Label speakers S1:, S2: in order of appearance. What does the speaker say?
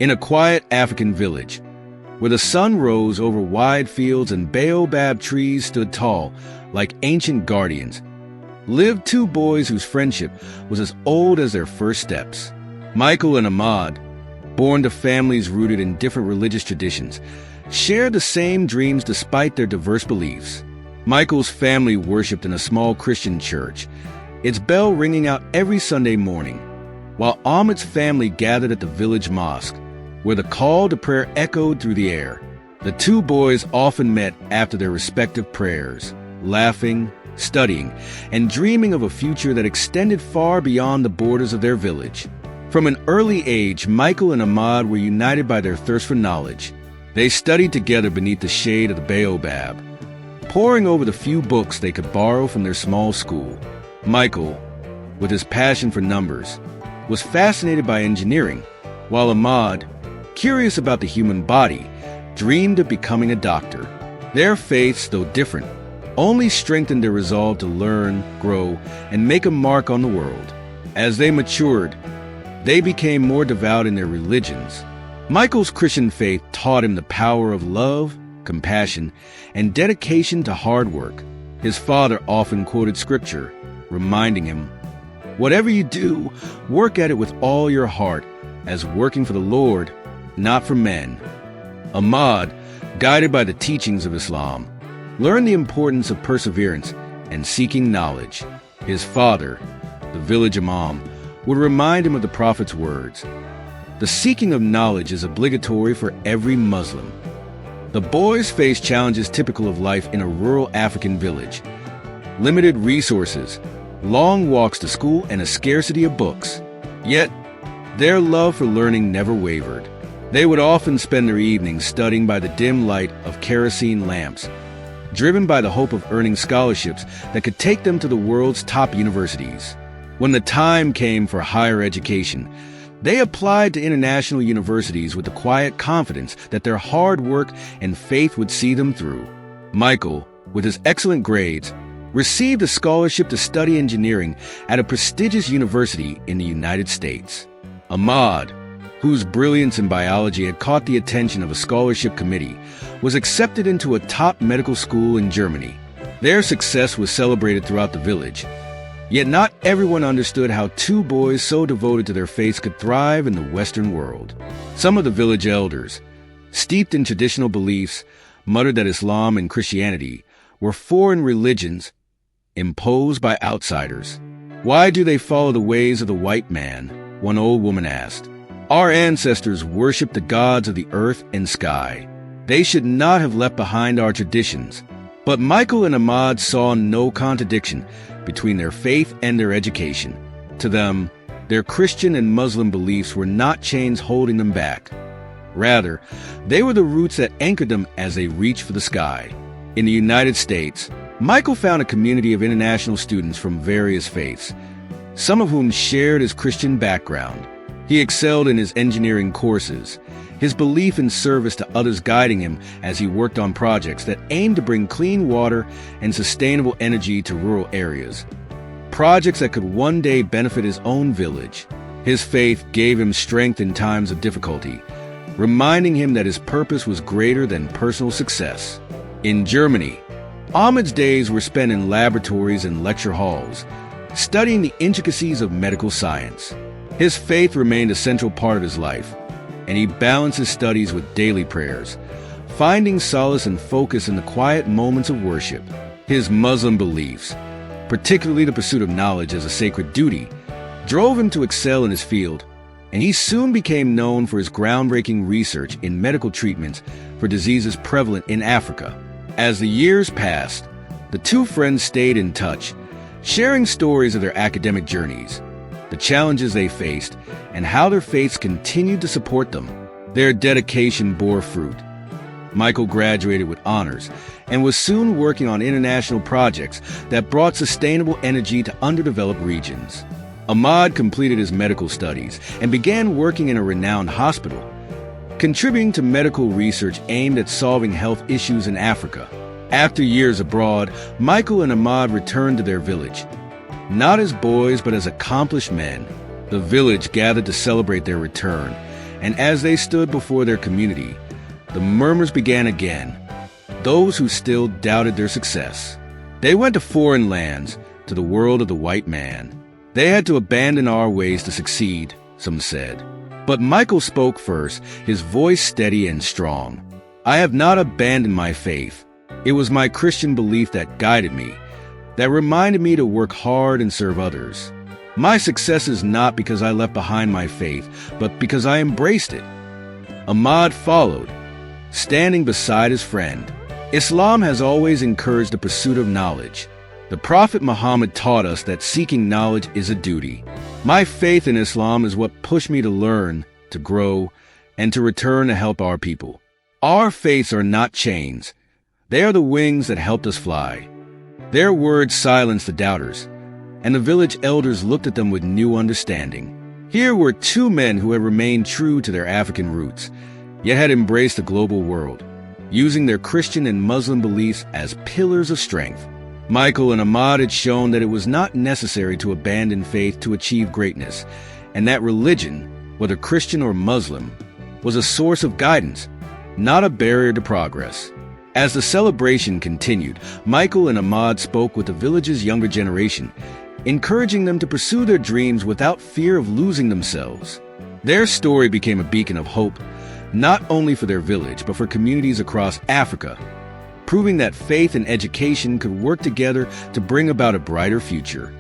S1: In a quiet African village, where the sun rose over wide fields and baobab trees stood tall like ancient guardians, lived two boys whose friendship was as old as their first steps. Michael and Ahmad, born to families rooted in different religious traditions, shared the same dreams despite their diverse beliefs. Michael's family worshipped in a small Christian church, its bell ringing out every Sunday morning, while Ahmad's family gathered at the village mosque, where the call to prayer echoed through the air. The two boys often met after their respective prayers, laughing, studying, and dreaming of a future that extended far beyond the borders of their village. From an early age, Michael and Ahmad were united by their thirst for knowledge. They studied together beneath the shade of the baobab, poring over the few books they could borrow from their small school. Michael, with his passion for numbers, was fascinated by engineering, while Ahmad, curious about the human body, dreamed of becoming a doctor. Their faiths, though different, only strengthened their resolve to learn, grow, and make a mark on the world. As they matured, they became more devout in their religions. Michael's Christian faith taught him the power of love, compassion, and dedication to hard work. His father often quoted scripture, reminding him, "Whatever you do, work at it with all your heart, as working for the Lord, not for men." Ahmad, guided by the teachings of Islam, learned the importance of perseverance and seeking knowledge. His father, the village imam, would remind him of the Prophet's words, "The seeking of knowledge is obligatory for every Muslim." The boys faced challenges typical of life in a rural African village: limited resources, long walks to school, and a scarcity of books. Yet, their love for learning never wavered. They would often spend their evenings studying by the dim light of kerosene lamps, driven by the hope of earning scholarships that could take them to the world's top universities. When the time came for higher education, they applied to international universities with the quiet confidence that their hard work and faith would see them through. Michael, with his excellent grades, received a scholarship to study engineering at a prestigious university in the United States. Ahmad, whose brilliance in biology had caught the attention of a scholarship committee, was accepted into a top medical school in Germany. Their success was celebrated throughout the village. Yet not everyone understood how two boys so devoted to their faiths could thrive in the Western world. Some of the village elders, steeped in traditional beliefs, muttered that Islam and Christianity were foreign religions imposed by outsiders. "Why do they follow the ways of the white man?" one old woman asked. "Our ancestors worshipped the gods of the earth and sky. They should not have left behind our traditions." But Michael and Ahmad saw no contradiction between their faith and their education. To them, their Christian and Muslim beliefs were not chains holding them back. Rather, they were the roots that anchored them as they reached for the sky. In the United States, Michael found a community of international students from various faiths, some of whom shared his Christian background. He excelled in his engineering courses, his belief in service to others guiding him as he worked on projects that aimed to bring clean water and sustainable energy to rural areas, projects that could one day benefit his own village. His faith gave him strength in times of difficulty, reminding him that his purpose was greater than personal success. In Germany, Ahmad's days were spent in laboratories and lecture halls, studying the intricacies of medical science. His faith remained a central part of his life, and he balanced his studies with daily prayers, finding solace and focus in the quiet moments of worship. His Muslim beliefs, particularly the pursuit of knowledge as a sacred duty, drove him to excel in his field, and he soon became known for his groundbreaking research in medical treatments for diseases prevalent in Africa. As the years passed, the two friends stayed in touch, sharing stories of their academic journeys, the challenges they faced, and how their faiths continued to support them. Their dedication bore fruit. Michael graduated with honors and was soon working on international projects that brought sustainable energy to underdeveloped regions. Ahmad completed his medical studies and began working in a renowned hospital, contributing to medical research aimed at solving health issues in Africa. After years abroad, Michael and Ahmad returned to their village, not as boys but as accomplished men. The village gathered to celebrate their return, And as they stood before their community, the murmurs began again. Those who still doubted their success. They went to foreign lands, to the world of the white man. They had to abandon our ways to succeed, some said. But Michael spoke first, his voice steady and strong. I have not abandoned my faith. It was my Christian belief that guided me, that reminded me to work hard and serve others. My success is not because I left behind my faith, but because I embraced it. Ahmad followed, standing beside his friend. Islam has always encouraged the pursuit of knowledge. The Prophet Muhammad taught us that seeking knowledge is a duty. My faith in Islam is what pushed me to learn, to grow, and to return to help our people. Our faiths are not chains. They are the wings that helped us fly. Their words silenced the doubters, and the village elders looked at them with new understanding. Here were two men who had remained true to their African roots, yet had embraced the global world, using their Christian and Muslim beliefs as pillars of strength. Michael and Ahmad had shown that it was not necessary to abandon faith to achieve greatness, and that religion, whether Christian or Muslim, was a source of guidance, not a barrier to progress. As the celebration continued, Michael and Ahmad spoke with the village's younger generation, encouraging them to pursue their dreams without fear of losing themselves. Their story became a beacon of hope, not only for their village, but for communities across Africa, proving that faith and education could work together to bring about a brighter future.